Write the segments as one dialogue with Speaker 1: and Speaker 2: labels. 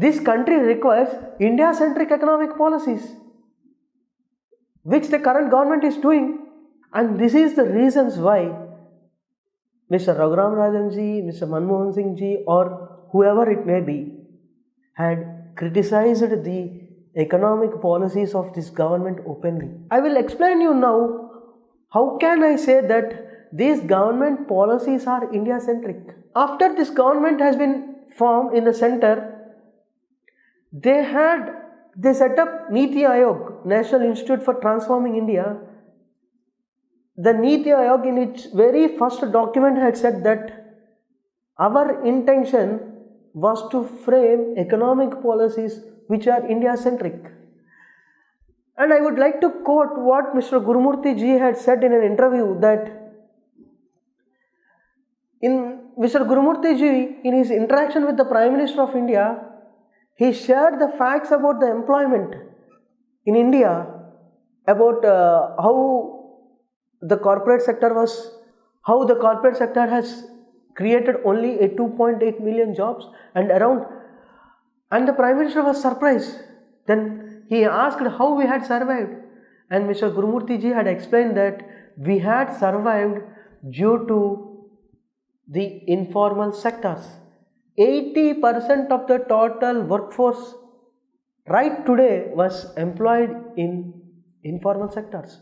Speaker 1: This country requires India-centric economic policies, which the current government is doing. And this is the reasons why Mr. Raghuram Rajan ji, Mr. Manmohan Singh ji, or whoever it may be, had criticized the economic policies of this government openly. I will explain you now how can I say that these government policies are India-centric. After this government has been formed in the center, they set up Niti Aayog, National Institute for Transforming India. The Niti Aayog in its very first document had said that our intention was to frame economic policies which are India-centric. And I would like to quote what Mr. Gurumurthy ji had said in an interview, that Mr. Gurumurthy ji, in his interaction with the Prime Minister of India, he shared the facts about the employment in India, about how the corporate sector has created only 2.8 million jobs and the Prime Minister was surprised. Then he asked how we had survived, and Mr. Gurumurthy ji had explained that we had survived due to the informal sectors. 80% of the total workforce right today was employed in informal sectors.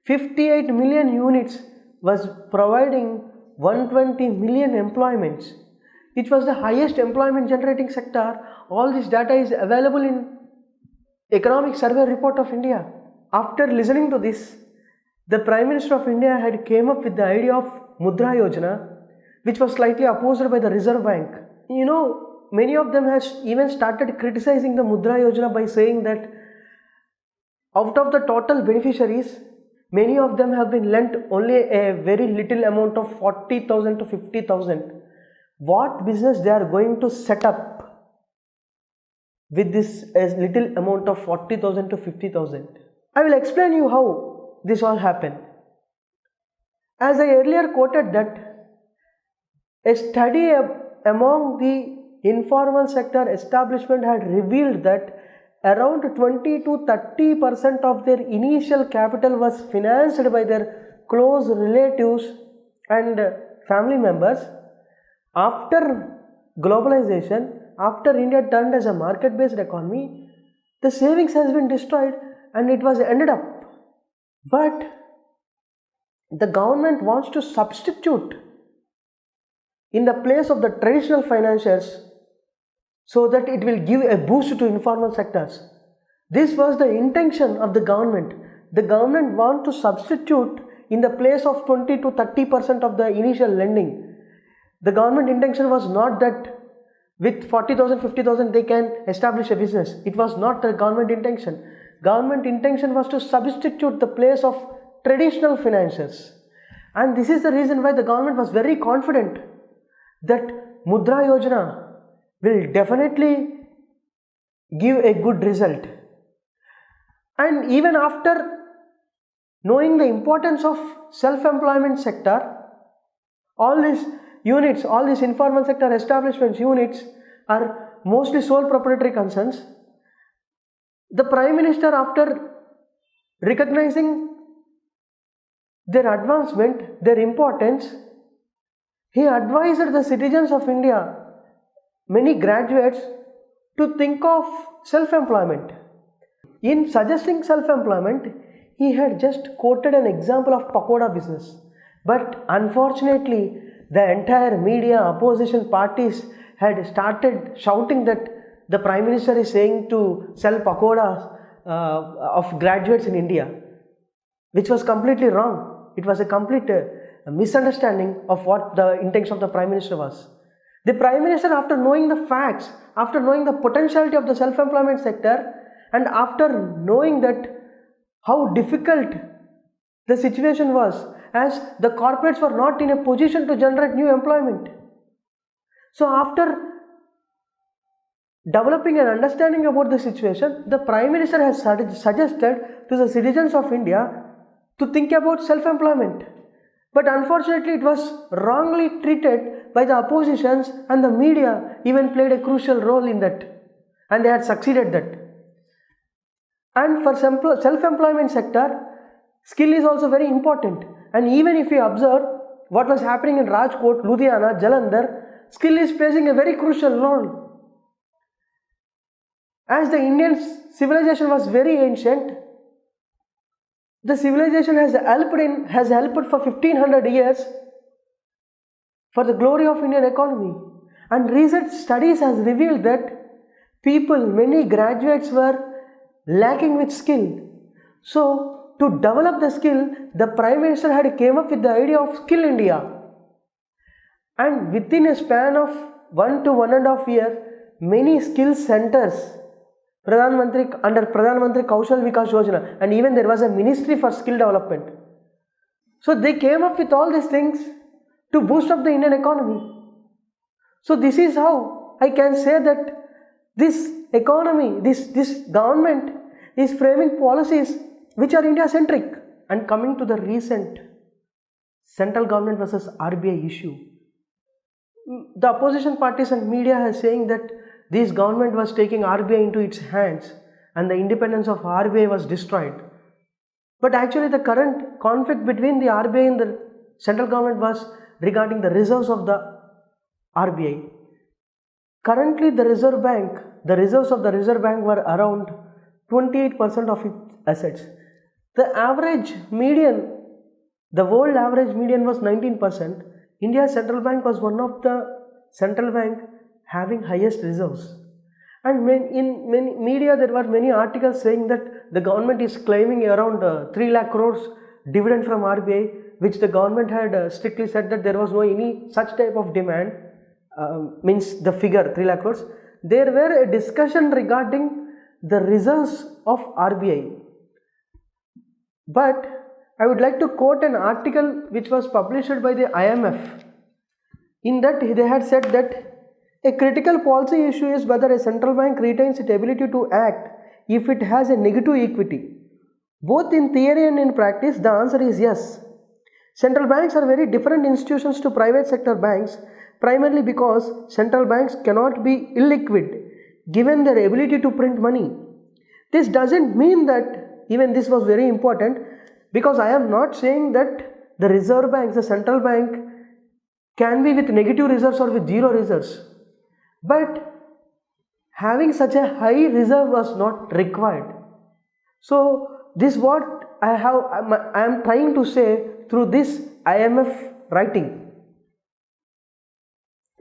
Speaker 1: 58 million units was providing 120 million employments, which was the highest employment generating sector. All this data is available in Economic Survey Report of India. After listening to this, the Prime Minister of India had came up with the idea of Mudra Yojana, which was slightly opposed by the Reserve Bank. Many of them has even started criticizing the Mudra Yojana by saying that out of the total beneficiaries, many of them have been lent only a very little amount of 40,000 to 50,000. What business they are going to set up with this as little amount of 40,000 to 50,000? I will explain you how this all happened. As I earlier quoted that a study among the informal sector establishment had revealed that around 20 to 30% of their initial capital was financed by their close relatives and family members. After globalization, after India turned as a market-based economy, the savings has been destroyed and it was ended up. But the government wants to substitute in the place of the traditional financiers so that it will give a boost to informal sectors. This was the intention of the government. The government wants to substitute in the place of 20 to 30% of the initial lending. The government intention was not that with 40,000, 50,000 they can establish a business. It was not the government intention. Government intention was to substitute the place of traditional financiers. And this is the reason why the government was very confident that Mudra Yojana will definitely give a good result. And even after knowing the importance of self-employment sector, all these units, all these informal sector establishments units are mostly sole proprietary concerns. The Prime Minister, after recognizing their advancement, their importance, he advised the citizens of India, many graduates, to think of self-employment. In suggesting self-employment, he had just quoted an example of pakoda business. But unfortunately, the entire media, opposition parties had started shouting that the Prime Minister is saying to sell pakodas of graduates in India, which was completely wrong. It was a complete misunderstanding of what the intention of the Prime Minister was. The Prime Minister, after knowing the facts, after knowing the potentiality of the self-employment sector, and after knowing that how difficult the situation was, as the corporates were not in a position to generate new employment. So after developing an understanding about the situation, the Prime Minister has suggested to the citizens of India to think about self-employment. But unfortunately, it was wrongly treated by the oppositions, and the media even played a crucial role in that, and they had succeeded that. And for self-employment sector, skill is also very important. And even if you observe what was happening in Rajkot, Ludhiana, Jalandhar, skill is playing a very crucial role. As the Indian civilization was very ancient, the civilization has helped for 1500 years for the glory of Indian economy. And recent studies has revealed that many graduates were lacking with skill. So to develop the skill, the Prime Minister had came up with the idea of Skill India. And within a span of 1 to 1.5 years, many skill centers under Pradhan Mantri Kaushal Vikas Yojana, and even there was a ministry for skill development. So they came up with all these things to boost up the Indian economy. So this is how I can say that this economy, this government is framing policies which are India centric. And coming to the recent central government versus RBI issue, the opposition parties and media are saying that this government was taking RBI into its hands and the independence of RBI was destroyed. But actually the current conflict between the RBI and the central government was regarding the reserves of the RBI. Currently the reserves of the Reserve Bank were around 28% of its assets. The world average median was 19%. India's central bank was one of the central bank having highest reserves. And in many media there were many articles saying that the government is claiming around 3 lakh crores dividend from RBI, which the government had strictly said that there was no any such type of demand, means the figure 3 lakh crores. There were a discussion regarding the reserves of RBI. But I would like to quote an article which was published by the IMF. In that they had said that a critical policy issue is whether a central bank retains its ability to act if it has a negative equity. Both in theory and in practice, the answer is yes. Central banks are very different institutions to private sector banks, primarily because central banks cannot be illiquid given their ability to print money. This doesn't mean that, even this was very important, because I am not saying that the reserve banks, the central bank can be with negative reserves or with zero reserves. But having such a high reserve was not required. So this what I am trying to say through this IMF writing.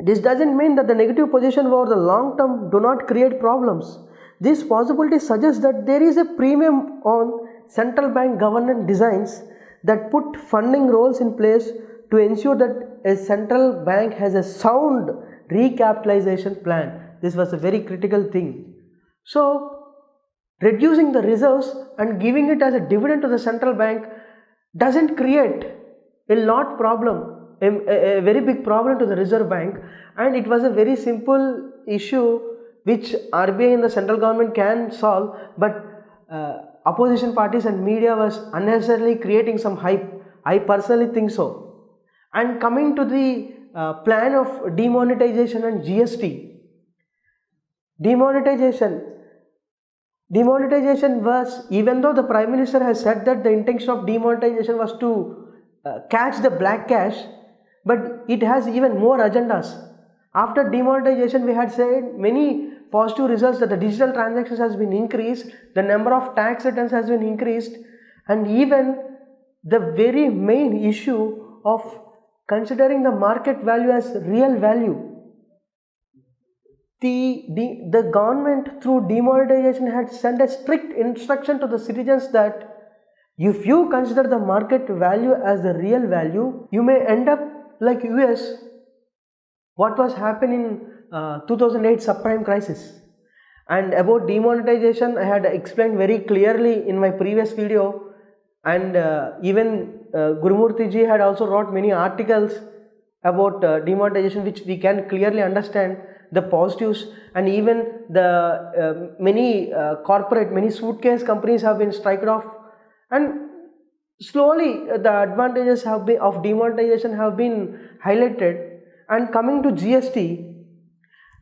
Speaker 1: This doesn't mean that the negative position over the long term do not create problems. This possibility suggests that there is a premium on central bank governance designs that put funding roles in place to ensure that a central bank has a sound recapitalization plan. This was a very critical thing. So reducing the reserves and giving it as a dividend to the central bank doesn't create a very big problem to the Reserve Bank, and it was a very simple issue which RBI and the central government can solve, but opposition parties and media was unnecessarily creating some hype. I personally think so. And coming to the plan of demonetization and GST. Demonetization was, even though the Prime Minister has said that the intention of demonetization was to catch the black cash, but it has even more agendas. After demonetization, we had said many positive results, that the digital transactions has been increased, the number of tax returns has been increased, and even the very main issue of considering the market value as real value. The government through demonetization had sent a strict instruction to the citizens that if you consider the market value as the real value, you may end up like US, what was happening in 2008 subprime crisis. And about demonetization, I had explained very clearly in my previous video, and even Gurumurthy ji had also wrote many articles about demonetization, which we can clearly understand the positives, and even the many suitcase companies have been striked off, and slowly the advantages of demonetization have been highlighted. And coming to GST,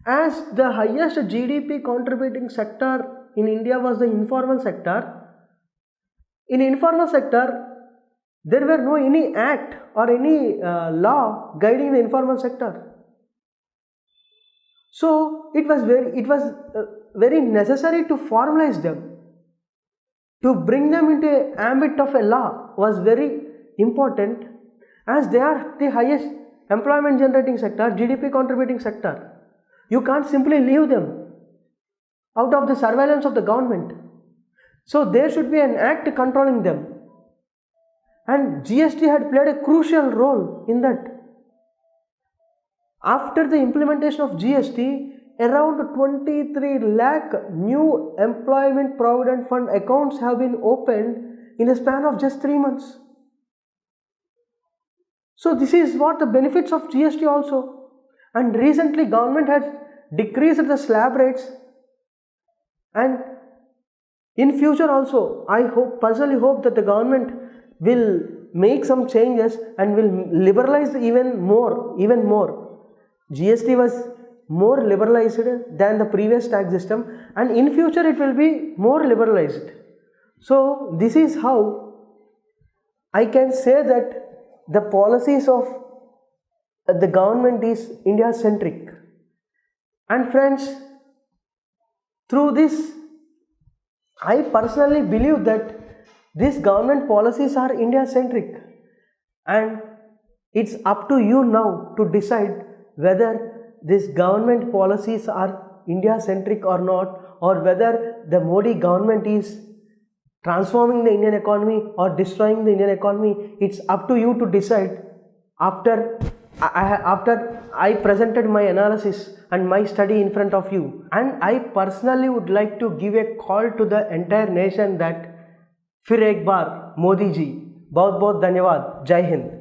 Speaker 1: as the highest GDP contributing sector in India was the informal sector, in informal sector there were no any act or any law guiding the informal sector. So it was very necessary to formalize them. To bring them into the ambit of a law was very important, as they are the highest employment generating sector, GDP contributing sector. You can't simply leave them out of the surveillance of the government. So there should be an act controlling them. And GST had played a crucial role in that. After the implementation of GST, around 23 lakh new employment provident fund accounts have been opened in a span of just 3 months. So this is what the benefits of GST also. And recently government has decreased the slab rates, and in future also I personally hope that the government will make some changes and will liberalize even more. GST was more liberalized than the previous tax system, and in future it will be more liberalized. So this is how I can say that the policies of the government is India centric. And friends, through this I personally believe that these government policies are India centric, and it's up to you now to decide whether these government policies are India centric or not, or whether the Modi government is transforming the Indian economy or destroying the Indian economy. It's up to you to decide after I presented my analysis and my study in front of you. And I personally would like to give a call to the entire nation that फिर एक बार मोदी जी बहुत बहुत धन्यवाद. जय हिंद.